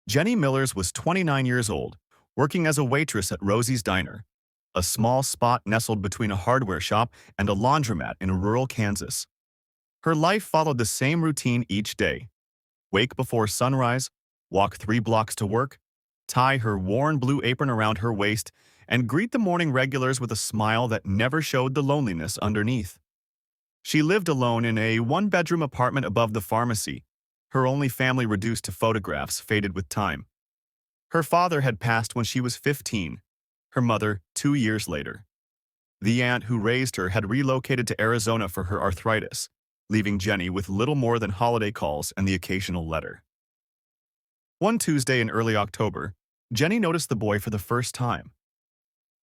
Jenny Millers was 29 years old, working as a waitress at Rosie's Diner, a small spot nestled between a hardware shop and a laundromat in rural Kansas. Her life followed the same routine each day. Wake before sunrise, walk 3 blocks to work, tie her worn blue apron around her waist, and greet the morning regulars with a smile that never showed the loneliness underneath. She lived alone in a one-bedroom apartment above the pharmacy, her only family reduced to photographs faded with time. Her father had passed when she was 15, her mother 2 years later. The aunt who raised her had relocated to Arizona for her arthritis, leaving Jenny with little more than holiday calls and the occasional letter. One Tuesday in early October, Jenny noticed the boy for the first time.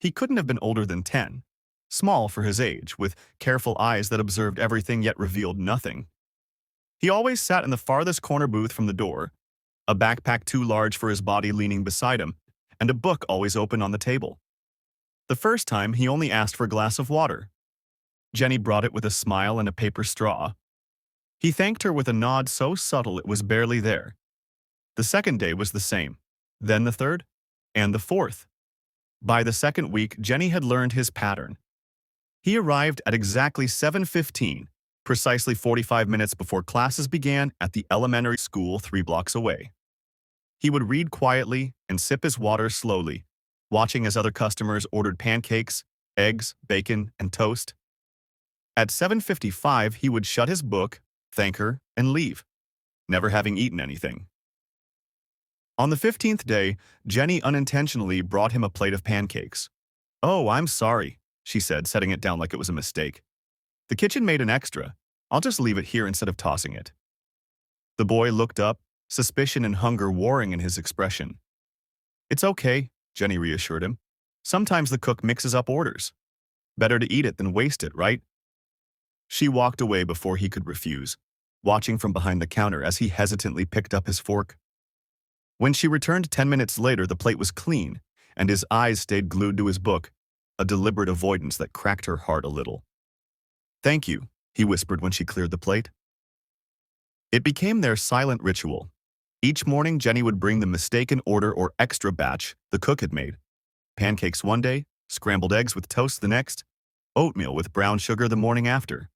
He couldn't have been older than 10, small for his age, with careful eyes that observed everything yet revealed nothing. He always sat in the farthest corner booth from the door, a backpack too large for his body leaning beside him, and a book always open on the table. The first time, he only asked for a glass of water. Jenny brought it with a smile and a paper straw. He thanked her with a nod so subtle it was barely there. The second day was the same, then the third, and the fourth. By the second week, Jenny had learned his pattern. He arrived at exactly 7:15, precisely 45 minutes before classes began at the elementary school 3 blocks away. He would read quietly and sip his water slowly, watching as other customers ordered pancakes, eggs, bacon, and toast. At 7:55, he would shut his book, thank her, and leave, never having eaten anything. On the 15th day, Jenny unintentionally brought him a plate of pancakes. "Oh, I'm sorry," she said, setting it down like it was a mistake. "The kitchen made an extra. I'll just leave it here instead of tossing it." The boy looked up, suspicion and hunger warring in his expression. "It's okay," Jenny reassured him. "Sometimes the cook mixes up orders. Better to eat it than waste it, right?" She walked away before he could refuse, watching from behind the counter as he hesitantly picked up his fork. When she returned 10 minutes later, the plate was clean, and his eyes stayed glued to his book, a deliberate avoidance that cracked her heart a little. "Thank you," he whispered when she cleared the plate. It became their silent ritual. Each morning, Jenny would bring the mistaken order or extra batch the cook had made. Pancakes one day, scrambled eggs with toast the next, oatmeal with brown sugar the morning after.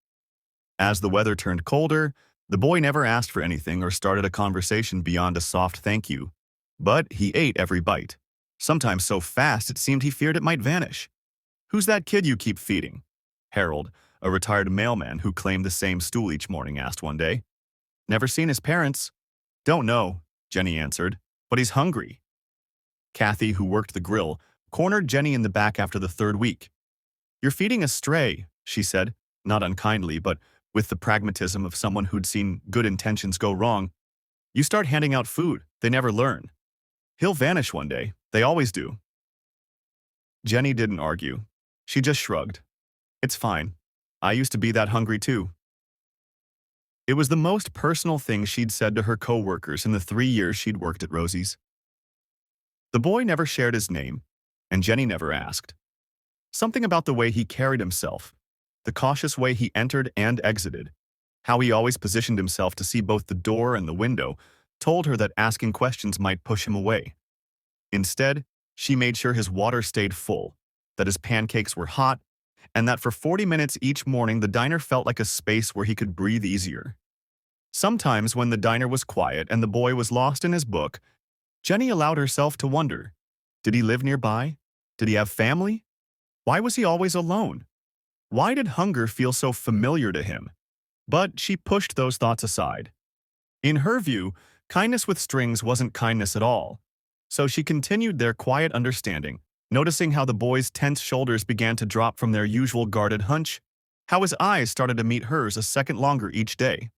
As the weather turned colder, the boy never asked for anything or started a conversation beyond a soft thank you. But he ate every bite, sometimes so fast it seemed he feared it might vanish. "Who's that kid you keep feeding?" Harold, a retired mailman who claimed the same stool each morning, asked one day. "Never seen his parents." "Don't know," Jenny answered, "but he's hungry." Kathy, who worked the grill, cornered Jenny in the back after the third week. "You're feeding a stray," she said, not unkindly, but with the pragmatism of someone who'd seen good intentions go wrong. "You start handing out food, they never learn. He'll vanish one day, they always do." Jenny didn't argue. She just shrugged. "It's fine. I used to be that hungry too." It was the most personal thing she'd said to her co-workers in the 3 years she'd worked at Rosie's. The boy never shared his name, and Jenny never asked. Something about the way he carried himself, the cautious way he entered and exited, how he always positioned himself to see both the door and the window, told her that asking questions might push him away. Instead, she made sure his water stayed full, that his pancakes were hot, and that for 40 minutes each morning the diner felt like a space where he could breathe easier. Sometimes when the diner was quiet and the boy was lost in his book, Jenny allowed herself to wonder, did he live nearby? Did he have family? Why was he always alone? Why did hunger feel so familiar to him? But she pushed those thoughts aside. In her view, kindness with strings wasn't kindness at all. So she continued their quiet understanding, noticing how the boy's tense shoulders began to drop from their usual guarded hunch, how his eyes started to meet hers a second longer each day.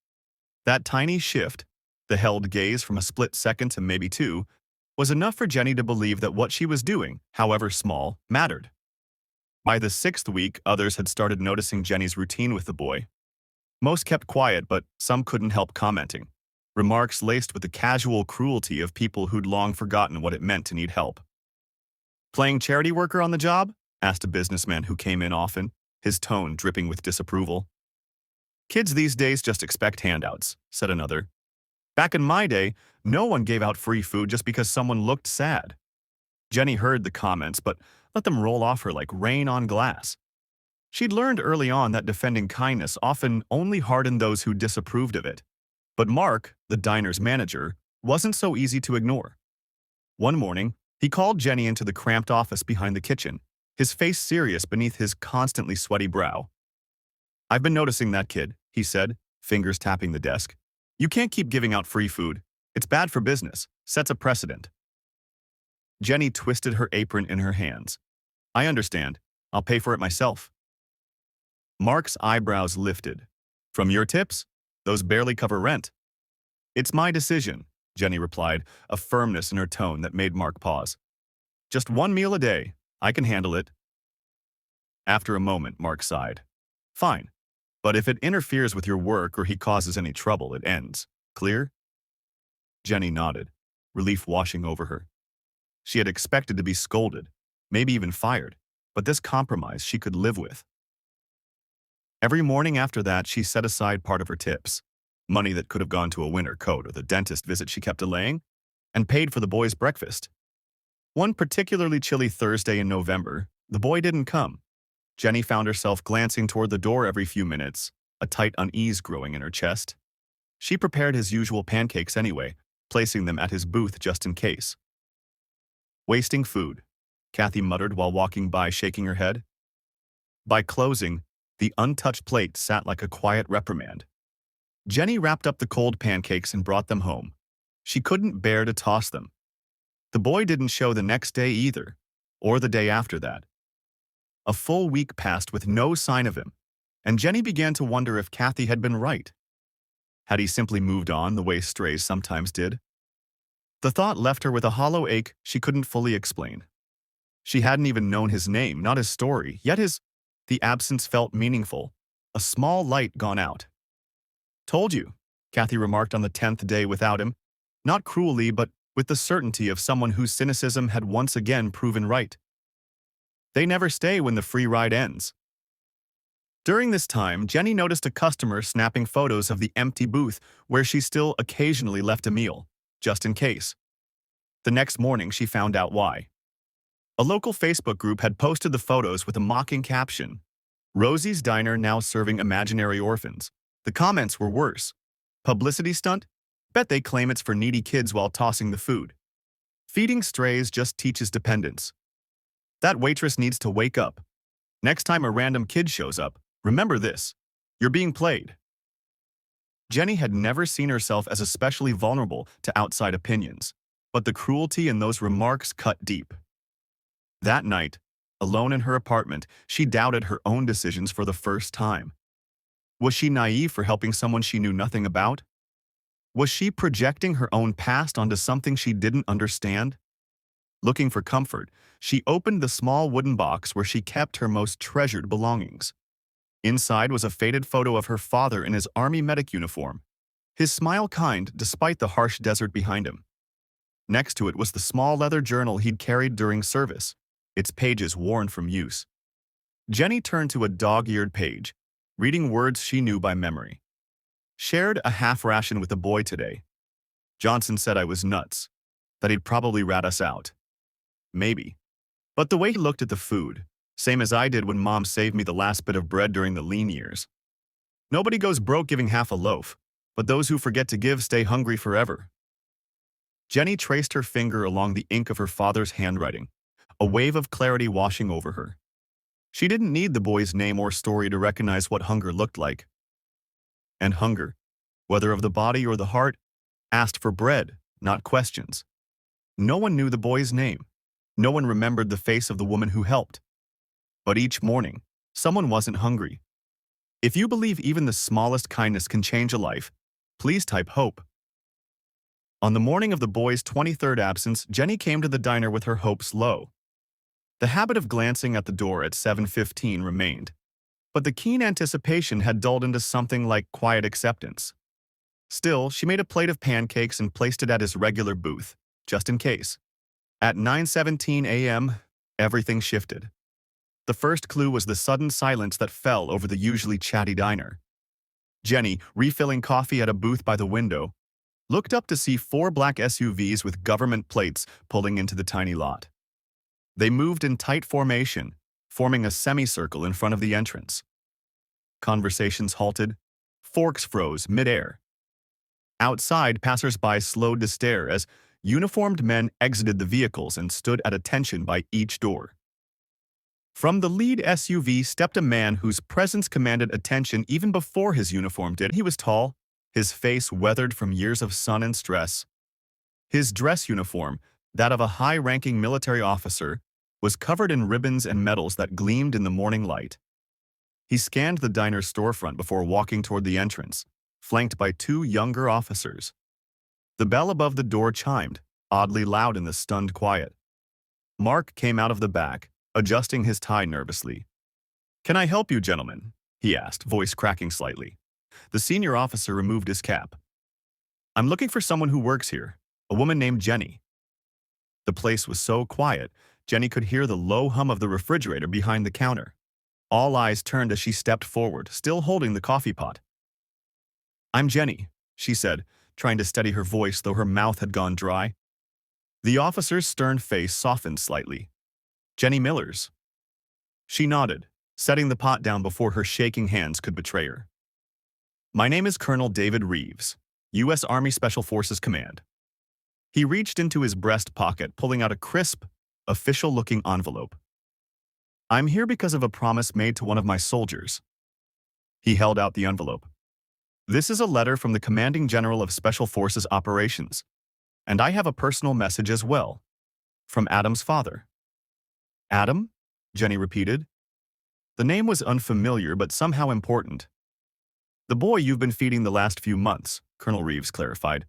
That tiny shift, the held gaze from a split second to maybe two, was enough for Jenny to believe that what she was doing, however small, mattered. By the 6th week, others had started noticing Jenny's routine with the boy. Most kept quiet, but some couldn't help commenting. Remarks laced with the casual cruelty of people who'd long forgotten what it meant to need help. "Playing charity worker on the job?" asked a businessman who came in often, his tone dripping with disapproval. "Kids these days just expect handouts," said another. Back in my day, no one gave out free food just because someone looked sad. Jenny heard the comments, but let them roll off her like rain on glass. She'd learned early on that defending kindness often only hardened those who disapproved of it. But Mark, the diner's manager, wasn't so easy to ignore. One morning, he called Jenny into the cramped office behind the kitchen, his face serious beneath his constantly sweaty brow. "I've been noticing that kid," he said, fingers tapping the desk. "You can't keep giving out free food. It's bad for business, sets a precedent." Jenny twisted her apron in her hands. "I understand. I'll pay for it myself." Mark's eyebrows lifted. "From your tips? Those barely cover rent." "It's my decision," Jenny replied, a firmness in her tone that made Mark pause. "Just one meal a day. I can handle it." After a moment, Mark sighed. "Fine. But if it interferes with your work or he causes any trouble, it ends. Clear?" Jenny nodded, relief washing over her. She had expected to be scolded, maybe even fired, but this compromise she could live with. Every morning after that, she set aside part of her tips, money that could have gone to a winter coat or the dentist visit she kept delaying, and paid for the boys' breakfast. One particularly chilly Thursday in November, the boy didn't come. Jenny found herself glancing toward the door every few minutes, a tight unease growing in her chest. She prepared his usual pancakes anyway, placing them at his booth just in case. "Wasting food," Kathy muttered while walking by, shaking her head. By closing, the untouched plate sat like a quiet reprimand. Jenny wrapped up the cold pancakes and brought them home. She couldn't bear to toss them. The boy didn't show the next day either, or the day after that. A full week passed with no sign of him, and Jenny began to wonder if Kathy had been right. Had he simply moved on the way strays sometimes did? The thought left her with a hollow ache she couldn't fully explain. She hadn't even known his name, not his story, yet the absence felt meaningful, a small light gone out. "Told you," Kathy remarked on the 10th day without him, not cruelly but with the certainty of someone whose cynicism had once again proven right. They never stay when the free ride ends. During this time, Jenny noticed a customer snapping photos of the empty booth where she still occasionally left a meal, just in case. The next morning, she found out why. A local Facebook group had posted the photos with a mocking caption, "Rosie's Diner now serving imaginary orphans." The comments were worse. "Publicity stunt? Bet they claim it's for needy kids while tossing the food. Feeding strays just teaches dependence. That waitress needs to wake up. Next time a random kid shows up, remember this. You're being played." Jenny had never seen herself as especially vulnerable to outside opinions, but the cruelty in those remarks cut deep. That night, alone in her apartment, she doubted her own decisions for the first time. Was she naive for helping someone she knew nothing about? Was she projecting her own past onto something she didn't understand? Looking for comfort, she opened the small wooden box where she kept her most treasured belongings. Inside was a faded photo of her father in his army medic uniform, his smile kind despite the harsh desert behind him. Next to it was the small leather journal he'd carried during service, its pages worn from use. Jenny turned to a dog-eared page, reading words she knew by memory. "Shared a half ration with a boy today. Johnson said I was nuts, that he'd probably rat us out. Maybe. But the way he looked at the food, same as I did when Mom saved me the last bit of bread during the lean years. Nobody goes broke giving half a loaf, but those who forget to give stay hungry forever." Jenny traced her finger along the ink of her father's handwriting, a wave of clarity washing over her. She didn't need the boy's name or story to recognize what hunger looked like. And hunger, whether of the body or the heart, asked for bread, not questions. No one knew the boy's name. No one remembered the face of the woman who helped. But each morning, someone wasn't hungry. If you believe even the smallest kindness can change a life, please type hope. On the morning of the boy's 23rd absence, Jenny came to the diner with her hopes low. The habit of glancing at the door at 7:15 remained, but the keen anticipation had dulled into something like quiet acceptance. Still, she made a plate of pancakes and placed it at his regular booth, just in case. At 9:17 a.m., everything shifted. The first clue was the sudden silence that fell over the usually chatty diner. Jenny, refilling coffee at a booth by the window, looked up to see four black SUVs with government plates pulling into the tiny lot. They moved in tight formation, forming a semicircle in front of the entrance. Conversations halted. Forks froze midair. Outside, passers-by slowed to stare as uniformed men exited the vehicles and stood at attention by each door. From the lead SUV stepped a man whose presence commanded attention even before his uniform did. He was tall, his face weathered from years of sun and stress. His dress uniform, that of a high-ranking military officer, was covered in ribbons and medals that gleamed in the morning light. He scanned the diner's storefront before walking toward the entrance, flanked by two younger officers. The bell above the door chimed, oddly loud in the stunned quiet. Mark came out of the back, adjusting his tie nervously. "Can I help you, gentlemen?" he asked, voice cracking slightly. The senior officer removed his cap. "I'm looking for someone who works here, a woman named Jenny." The place was so quiet, Jenny could hear the low hum of the refrigerator behind the counter. All eyes turned as she stepped forward, still holding the coffee pot. "I'm Jenny," she said, trying to steady her voice though her mouth had gone dry. The officer's stern face softened slightly. "Jenny Millers." She nodded, setting the pot down before her shaking hands could betray her. "My name is Colonel David Reeves, U.S. Army Special Forces Command." He reached into his breast pocket, pulling out a crisp, official-looking envelope. "I'm here because of a promise made to one of my soldiers." He held out the envelope. "This is a letter from the Commanding General of Special Forces Operations, and I have a personal message as well, from Adam's father." "Adam?" Jenny repeated. The name was unfamiliar but somehow important. "The boy you've been feeding the last few months," Colonel Reeves clarified.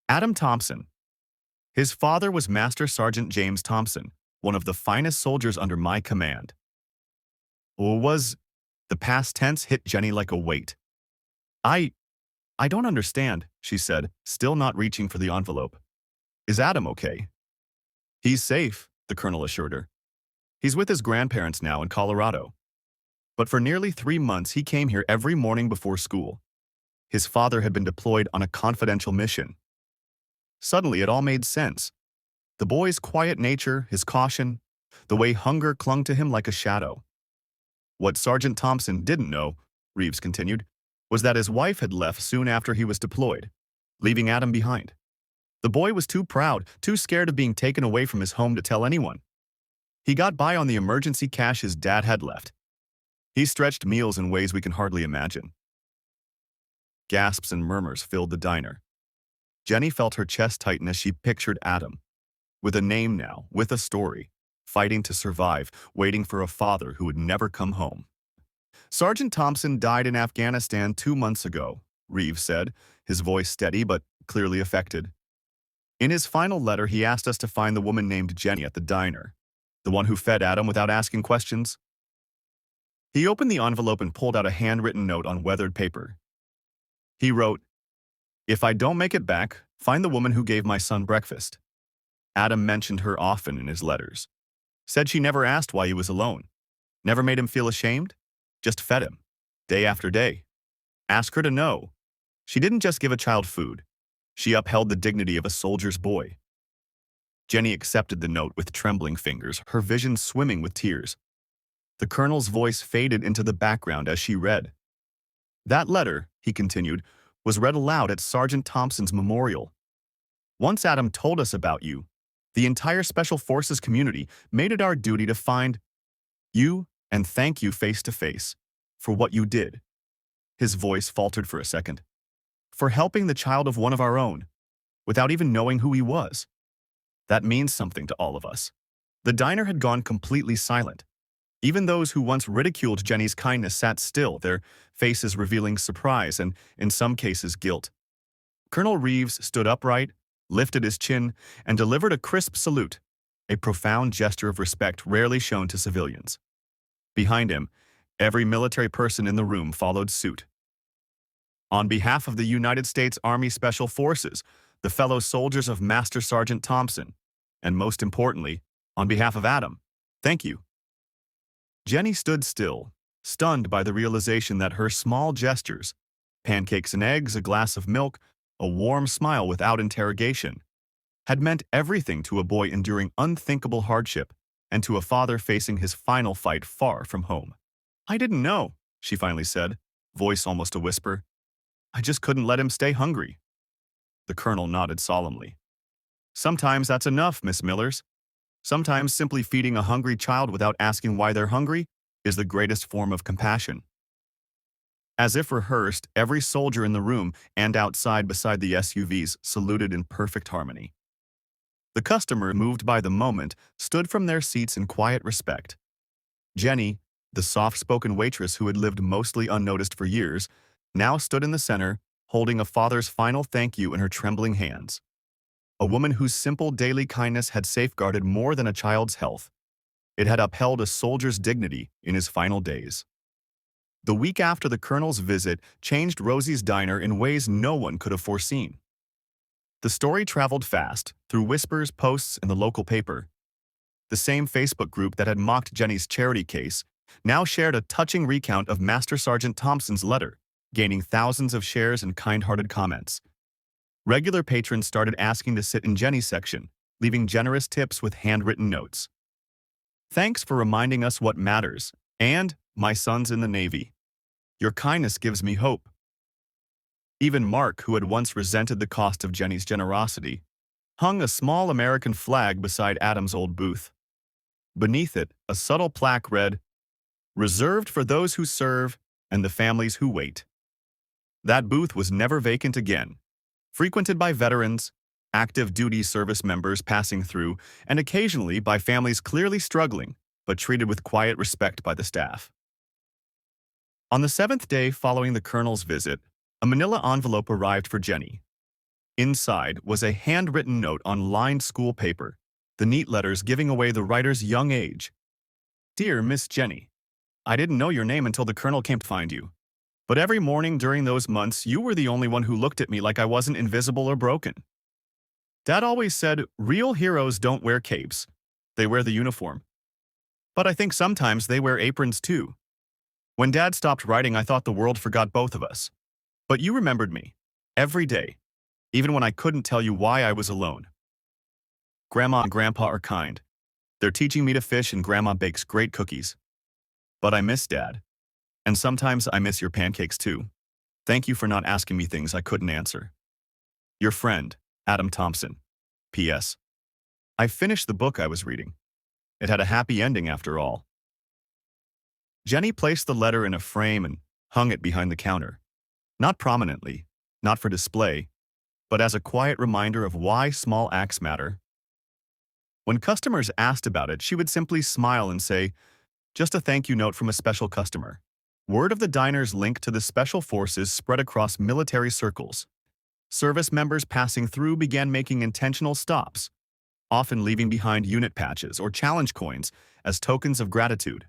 "Adam Thompson. His father was Master Sergeant James Thompson, one of the finest soldiers under my command." Was the past tense hit Jenny like a weight. I don't understand," she said, still not reaching for the envelope. "Is Adam okay?" "He's safe," the colonel assured her. "He's with his grandparents now in Colorado. But for nearly 3 months he came here every morning before school. His father had been deployed on a confidential mission." Suddenly it all made sense. The boy's quiet nature, his caution, the way hunger clung to him like a shadow. What Sergeant Thompson didn't know, Reeves continued, was that his wife had left soon after he was deployed, leaving Adam behind. The boy was too proud, too scared of being taken away from his home to tell anyone. He got by on the emergency cash his dad had left. He stretched meals in ways we can hardly imagine. Gasps and murmurs filled the diner. Jenny felt her chest tighten as she pictured Adam, with a name now, with a story, fighting to survive, waiting for a father who would never come home. "Sergeant Thompson died in Afghanistan 2 months ago," Reeves said, his voice steady but clearly affected. "In his final letter, he asked us to find the woman named Jenny at the diner, the one who fed Adam without asking questions." He opened the envelope and pulled out a handwritten note on weathered paper. He wrote, "If I don't make it back, find the woman who gave my son breakfast." Adam mentioned her often in his letters. Said she never asked why he was alone. Never made him feel ashamed. Just fed him, day after day. Ask her to know. She didn't just give a child food. She upheld the dignity of a soldier's boy. Jenny accepted the note with trembling fingers, her vision swimming with tears. The colonel's voice faded into the background as she read. "That letter," he continued, "was read aloud at Sergeant Thompson's memorial. Once Adam told us about you, the entire Special Forces community made it our duty to find you and thank you face to face for what you did." His voice faltered for a second. "For helping the child of one of our own, without even knowing who he was. That means something to all of us." The diner had gone completely silent. Even those who once ridiculed Jenny's kindness sat still, their faces revealing surprise and, in some cases, guilt. Colonel Reeves stood upright, lifted his chin, and delivered a crisp salute, a profound gesture of respect rarely shown to civilians. Behind him, every military person in the room followed suit. "On behalf of the United States Army Special Forces, the fellow soldiers of Master Sergeant Thompson, and most importantly, on behalf of Adam, thank you." Jenny stood still, stunned by the realization that her small gestures, pancakes and eggs, a glass of milk, a warm smile without interrogation, had meant everything to a boy enduring unthinkable hardship and to a father facing his final fight far from home. "I didn't know," she finally said, voice almost a whisper. "I just couldn't let him stay hungry." The colonel nodded solemnly. "Sometimes that's enough, Miss Millers. Sometimes simply feeding a hungry child without asking why they're hungry is the greatest form of compassion." As if rehearsed, every soldier in the room and outside beside the SUVs saluted in perfect harmony. The customer, moved by the moment, stood from their seats in quiet respect. Jenny, the soft-spoken waitress who had lived mostly unnoticed for years, now stood in the center, holding a father's final thank you in her trembling hands. A woman whose simple daily kindness had safeguarded more than a child's health. It had upheld a soldier's dignity in his final days. The week after the colonel's visit changed Rosie's diner in ways no one could have foreseen. The story traveled fast, through whispers, posts, and the local paper. The same Facebook group that had mocked Jenny's charity case now shared a touching recount of Master Sergeant Thompson's letter, gaining thousands of shares and kind-hearted comments. Regular patrons started asking to sit in Jenny's section, leaving generous tips with handwritten notes. "Thanks for reminding us what matters," and "My son's in the Navy. Your kindness gives me hope." Even Mark, who had once resented the cost of Jenny's generosity, hung a small American flag beside Adam's old booth. Beneath it, a subtle plaque read, "Reserved for those who serve and the families who wait." That booth was never vacant again, frequented by veterans, active duty service members passing through, and occasionally by families clearly struggling, but treated with quiet respect by the staff. On the 7th day following the colonel's visit, a manila envelope arrived for Jenny. Inside was a handwritten note on lined school paper, the neat letters giving away the writer's young age. "Dear Miss Jenny, I didn't know your name until the colonel came to find you. But every morning during those months, you were the only one who looked at me like I wasn't invisible or broken. Dad always said, real heroes don't wear capes. They wear the uniform. But I think sometimes they wear aprons too. When Dad stopped writing, I thought the world forgot both of us. But you remembered me. Every day. Even when I couldn't tell you why I was alone. Grandma and Grandpa are kind. They're teaching me to fish and Grandma bakes great cookies. But I miss Dad. And sometimes I miss your pancakes too. Thank you for not asking me things I couldn't answer. Your friend, Adam Thompson. P.S. I finished the book I was reading. It had a happy ending after all." Jenny placed the letter in a frame and hung it behind the counter. Not prominently, not for display, but as a quiet reminder of why small acts matter. When customers asked about it, she would simply smile and say, "Just a thank you note from a special customer." Word of the diner's link to the special forces spread across military circles. Service members passing through began making intentional stops, often leaving behind unit patches or challenge coins as tokens of gratitude.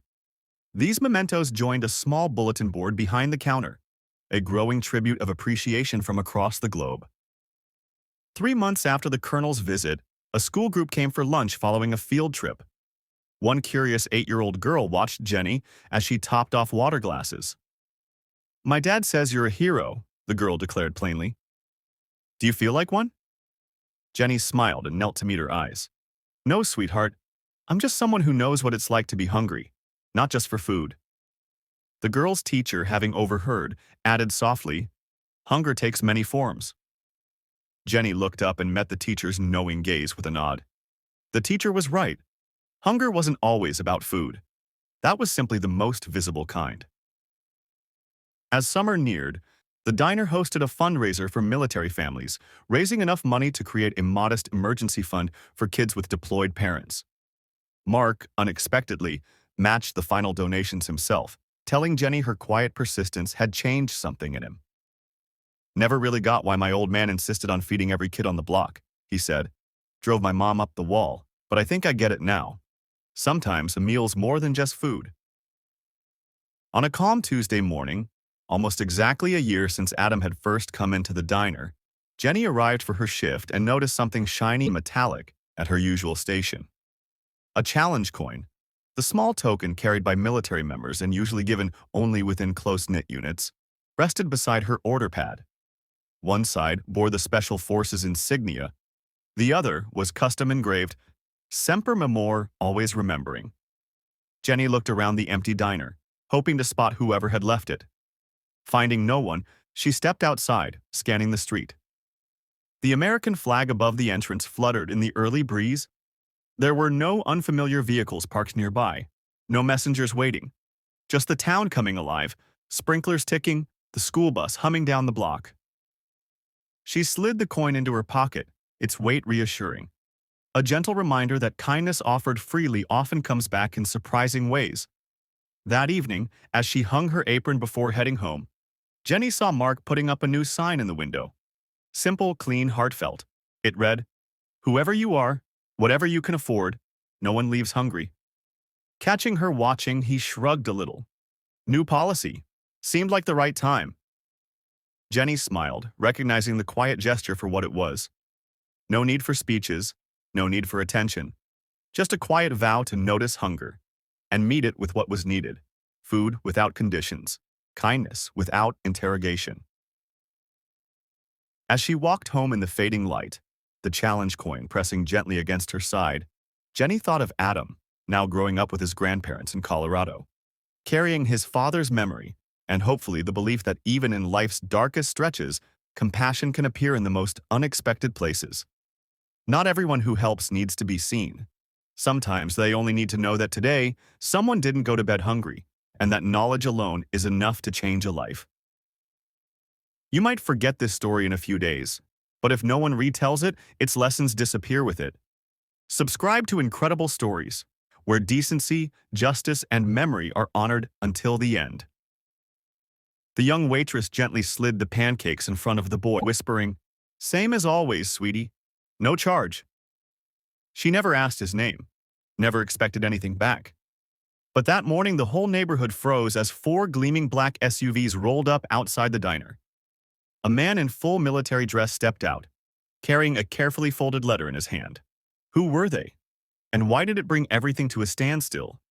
These mementos joined a small bulletin board behind the counter, a growing tribute of appreciation from across the globe. 3 months after the colonel's visit, a school group came for lunch following a field trip. One curious 8-year-old girl watched Jenny as she topped off water glasses. "My dad says you're a hero," the girl declared plainly. "Do you feel like one?" Jenny smiled and knelt to meet her eyes. "No, sweetheart. I'm just someone who knows what it's like to be hungry, not just for food." The girl's teacher, having overheard, added softly, "Hunger takes many forms." Jenny looked up and met the teacher's knowing gaze with a nod. The teacher was right. Hunger wasn't always about food. That was simply the most visible kind. As summer neared, the diner hosted a fundraiser for military families, raising enough money to create a modest emergency fund for kids with deployed parents. Mark, unexpectedly, matched the final donations himself, telling Jenny her quiet persistence had changed something in him. "Never really got why my old man insisted on feeding every kid on the block," he said. "Drove my mom up the wall, but I think I get it now. Sometimes a meal's more than just food." On a calm Tuesday morning, almost exactly a year since Adam had first come into the diner, Jenny arrived for her shift and noticed something shiny and metallic at her usual station. A challenge coin, the small token carried by military members and usually given only within close-knit units, rested beside her order pad. One side bore the Special Forces insignia, the other was custom engraved, Semper Memor, always remembering. Jenny looked around the empty diner, hoping to spot whoever had left it. Finding no one, she stepped outside, scanning the street. The American flag above the entrance fluttered in the early breeze. There were no unfamiliar vehicles parked nearby, no messengers waiting, just the town coming alive, sprinklers ticking, the school bus humming down the block. She slid the coin into her pocket, its weight reassuring. A gentle reminder that kindness offered freely often comes back in surprising ways. That evening, as she hung her apron before heading home, Jenny saw Mark putting up a new sign in the window. Simple, clean, heartfelt. It read, "Whoever you are, whatever you can afford, no one leaves hungry." Catching her watching, he shrugged a little. New policy. Seemed like the right time. Jenny smiled, recognizing the quiet gesture for what it was. No need for speeches, no need for attention. Just a quiet vow to notice hunger and meet it with what was needed. Food without conditions. Kindness without interrogation. As she walked home in the fading light, the challenge coin pressing gently against her side, Jenny thought of Adam, now growing up with his grandparents in Colorado, carrying his father's memory and hopefully the belief that even in life's darkest stretches, compassion can appear in the most unexpected places. Not everyone who helps needs to be seen. Sometimes they only need to know that today, someone didn't go to bed hungry, and that knowledge alone is enough to change a life. You might forget this story in a few days, but if no one retells it, its lessons disappear with it. Subscribe to Incredible Stories, where decency, justice, and memory are honored until the end. The young waitress gently slid the pancakes in front of the boy, whispering, "Same as always, sweetie. No charge." She never asked his name, never expected anything back. But that morning, the whole neighborhood froze as 4 gleaming black SUVs rolled up outside the diner. A man in full military dress stepped out, carrying a carefully folded letter in his hand. Who were they? And why did it bring everything to a standstill?